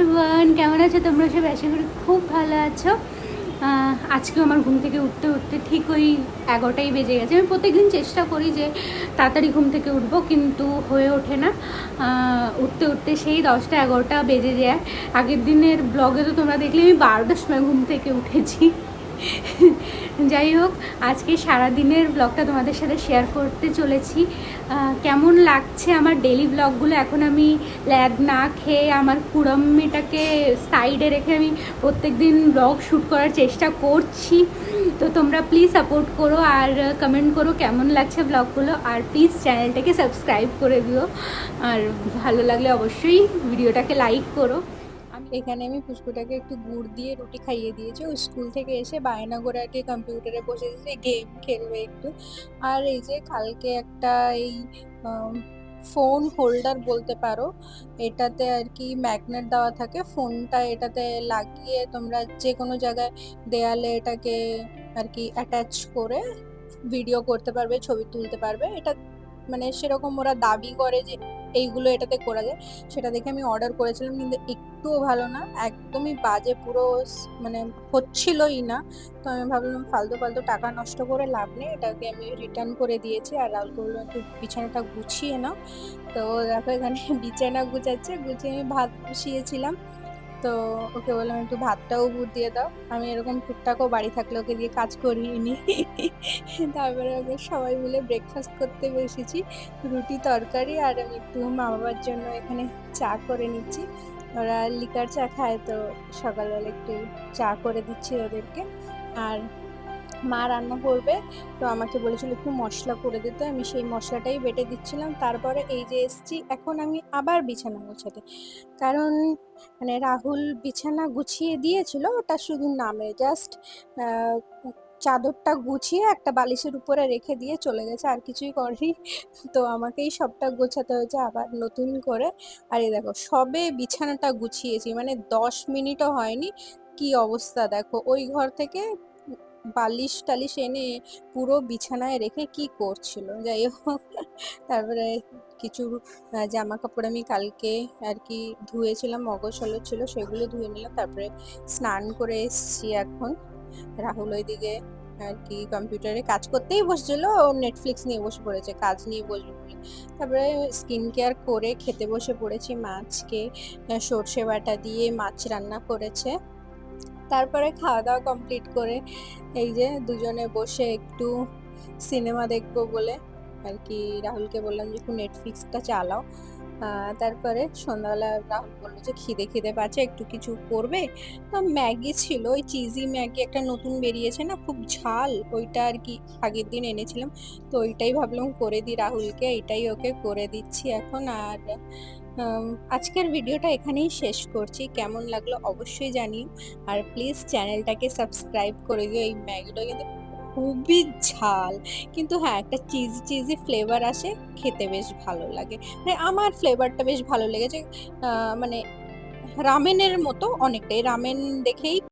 Everyone, কেমন আছো তোমরা সব? আশা করি খুব ভালো আছো। আজকেও আমার ঘুম থেকে উঠতে উঠতে ঠিক ওই 11টাই বেজে গেছে। আমি প্রত্যেকদিন চেষ্টা করি যে তাড়াতাড়ি ঘুম থেকে উঠবো, কিন্তু হয়ে ওঠে না। উঠতে উঠতে সেই 10টা 11টা বেজে যায়। আগের দিনের ব্লগে তো তোমরা দেখলে আমি 12টার সময় ঘুম থেকে উঠেছি। যাই হোক, আজকে সারাদিনের ব্লগটা তোমাদের সাথে শেয়ার করতে চলেছি। কেমন লাগছে আমার ডেলি ব্লগগুলো। এখন আমি ল্যাদ না খেয়ে আমার কুড়াম্মিটাকে সাইডে রেখে আমি প্রত্যেক দিন ব্লগ শ্যুট করার চেষ্টা করছি। তো তোমরা প্লিজ সাপোর্ট করো আর কমেন্ট করো কেমন লাগছে ব্লগগুলো, আর প্লিজ চ্যানেলটাকে সাবস্ক্রাইব করে দিও, আর ভালো লাগলে অবশ্যই ভিডিওটাকে লাইক করো। এখানে আমি পুষ্পুটাকে একটু গুড় দিয়ে রুটি খাইয়ে দিয়েছি। ও স্কুল থেকে এসে বায়না করে আর কি কম্পিউটারে বসেছে, গেম খেলবে একটু। আর এই যে কালকে একটা এই ফোন হোল্ডার বলতে পারো, এটাতে আর কি ম্যাগনেট দেওয়া থাকে। ফোনটা এটাতে লাগিয়ে তোমরা যে কোনো জায়গায় দেয়ালে এটাকে আর কি অ্যাটাচ করে ভিডিও করতে পারবে, ছবি তুলতে পারবে। এটা মানে সেরকম ওরা দাবি করে যে এইগুলো এটাতে করা যায়। সেটা দেখে আমি অর্ডার করেছিলাম, কিন্তু একটুও ভালো না, একদমই বাজে, পুরো মানে হচ্ছিলই না। তো আমি ভাবলাম ফালতু ফালতু টাকা নষ্ট করে লাভ নেই, এটাকে আমি রিটার্ন করে দিয়েছি। আর রাহুলকে বললাম একটু বিছানাটা গুছিয়ে নাও। তো দেখো এখানে বিছানা গুছাচ্ছে, গুছিয়ে আমি ভাত বসিয়েছিলাম। তো ওকে বললাম একটু ভাতটাও দিয়ে দাও। আমি এরকম টুকটাকও বাড়ি থাকলে ওকে দিয়ে কাজ করিয়ে নি। তারপরে আমরা সবাই মিলে ব্রেকফাস্ট করতে বসেছি, রুটি তরকারি। আর আমি একটু মা বাবার জন্য এখানে চা করে নিচ্ছি। ওরা লিকার চা খায়, তো সকালবেলা একটু চা করে দিচ্ছি ওদেরকে। আর মা রান্না করবে, তো আমাকে বলেছিল একটু মশলা করে দিতে, আমি সেই মশলাটাই বেটে দিচ্ছিলাম। তারপরে এই যে এসছি এখন আমি আবার বিছানা গোছাতে, কারণ মানে রাহুল বিছানা গুছিয়ে দিয়েছিল, ওটা শুধু নামে জাস্ট চাদরটা গুছিয়ে একটা বালিশের উপরে রেখে দিয়ে চলে গেছে, আর কিছুই করেনি। তো আমাকেই সবটা গোছাতে হয়েছে আবার নতুন করে। আর এই দেখো সবে বিছানাটা গুছিয়েছি, মানে 10 মিনিটও হয়নি, কি অবস্থা দেখো। ওই ঘর থেকে বালিশ টালিশ এনে পুরো বিছানায় রেখে কি করছিল। যাই হোক, তারপরে কিছু জামা কাপড় আমি কালকে আর কি ধুয়েছিলাম, মগজ ছিল, সেগুলো ধুয়ে নিলাম। তারপরে স্নান করে এসছি এখন। রাহুল ওইদিকে আর কি কম্পিউটারে কাজ করতেই বসছিল, ও নেটফ্লিক্স নিয়ে বসে পড়েছে, কাজ নিয়ে বসবে বলে। তারপরে স্কিন কেয়ার করে খেতে বসে পড়েছি। মাছকে সর্ষে বাটা দিয়ে মাছ রান্না করেছে। তারপরে খাওয়া দাওয়া কমপ্লিট করে এই যে দুজনে বসে একটু সিনেমা দেখবো বলে আর কি রাহুলকে বললাম যে একটু নেটফ্লিক্সটা চালাও। তারপরে সন্ধ্যাবেলা রাহুল বললো যে খিদে খিদে পাচ্ছে, একটু কিছু করবে। তো ম্যাগি ছিল, ওই চিজি ম্যাগি একটা নতুন বেরিয়েছে না, খুব ঝাল, ওইটা আর কি আগের দিন এনেছিলাম। তো ওইটাই ভাবলাম করে দিই রাহুলকে, এটাই ওকে করে দিচ্ছি এখন। আর আজকের ভিডিওটা এখানেই শেষ করছি। কেমন লাগলো অবশ্যই জানিও, আর প্লিজ চ্যানেলটাকে সাবস্ক্রাইব করে দিও। এই ম্যাগিটা কিন্তু খুবই ঝাল, কিন্তু হ্যাঁ একটা চিজি চিজি ফ্লেভার আসে, খেতে বেশ ভালো লাগে। মানে আমার ফ্লেভারটা বেশ ভালো লেগেছে। মানে রামেনের মতো অনেকটাই, রামেন দেখেই